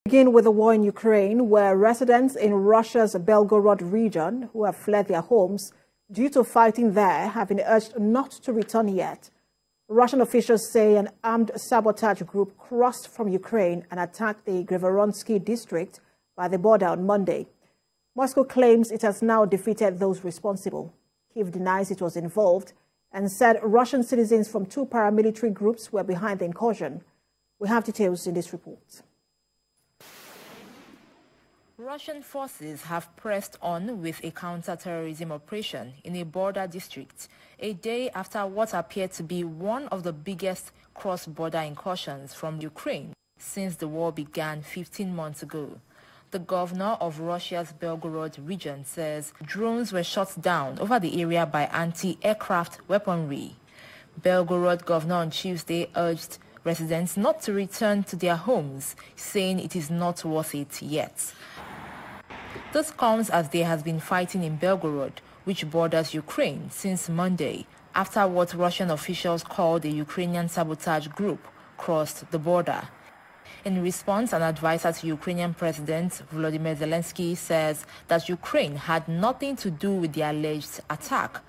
Begin with the war in Ukraine, where residents in Russia's Belgorod region who have fled their homes due to fighting there have been urged not to return yet. Russian officials say an armed sabotage group crossed from Ukraine and attacked the Grayvoronsky district by the border on Monday. Moscow claims it has now defeated those responsible. Kyiv denies it was involved and said Russian citizens from two paramilitary groups were behind the incursion. We have details in this report. Russian forces have pressed on with a counter-terrorism operation in a border district, a day after what appeared to be one of the biggest cross-border incursions from Ukraine since the war began 15 months ago. The governor of Russia's Belgorod region says drones were shot down over the area by anti-aircraft weaponry. Belgorod governor on Tuesday urged residents not to return to their homes, saying it is not worth it yet. This comes as there has been fighting in Belgorod, which borders Ukraine, since Monday, after what Russian officials called the Ukrainian sabotage group crossed the border. In response, an advisor to Ukrainian President Volodymyr Zelenskyy says that Ukraine had nothing to do with the alleged attack.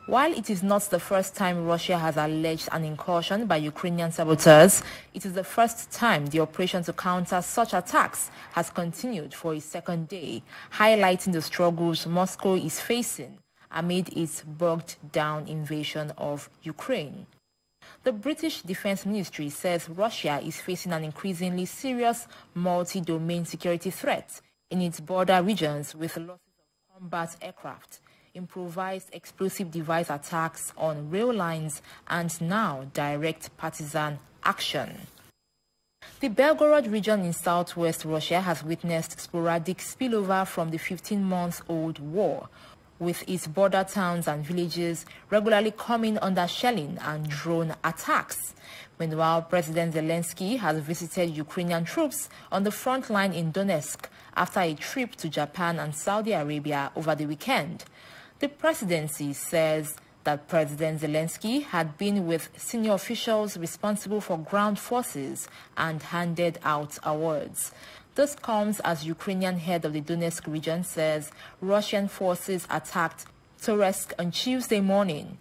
While it is not the first time Russia has alleged an incursion by Ukrainian saboteurs, it is the first time the operation to counter such attacks has continued for a second day, highlighting the struggles Moscow is facing amid its bogged-down invasion of Ukraine. The British Defense Ministry says Russia is facing an increasingly serious multi-domain security threat in its border regions with losses of combat aircraft, improvised explosive device attacks on rail lines, and now direct partisan action. The Belgorod region in southwest Russia has witnessed sporadic spillover from the 15-month-old war, with its border towns and villages regularly coming under shelling and drone attacks. Meanwhile, President Zelenskyy has visited Ukrainian troops on the front line in Donetsk after a trip to Japan and Saudi Arabia over the weekend. The presidency says that President Zelenskyy had been with senior officials responsible for ground forces and handed out awards. This comes as Ukrainian head of the Donetsk region says Russian forces attacked Donetsk on Tuesday morning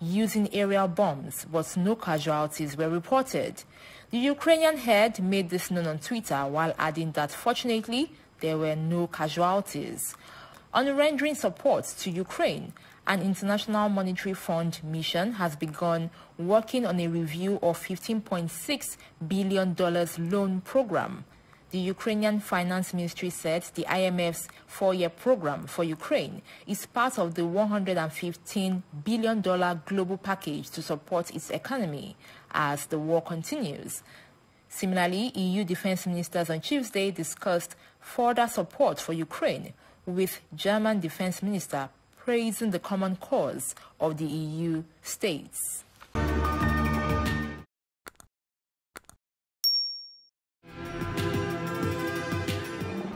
using aerial bombs, but no casualties were reported. The Ukrainian head made this known on Twitter while adding that fortunately there were no casualties. On rendering support to Ukraine, an International Monetary Fund mission has begun working on a review of $15.6 billion loan program. The Ukrainian Finance Ministry said the IMF's 4-year program for Ukraine is part of the $115 billion global package to support its economy as the war continues. Similarly, EU defense ministers on Tuesday discussed further support for Ukraine, with German defense minister praising the common cause of the EU states.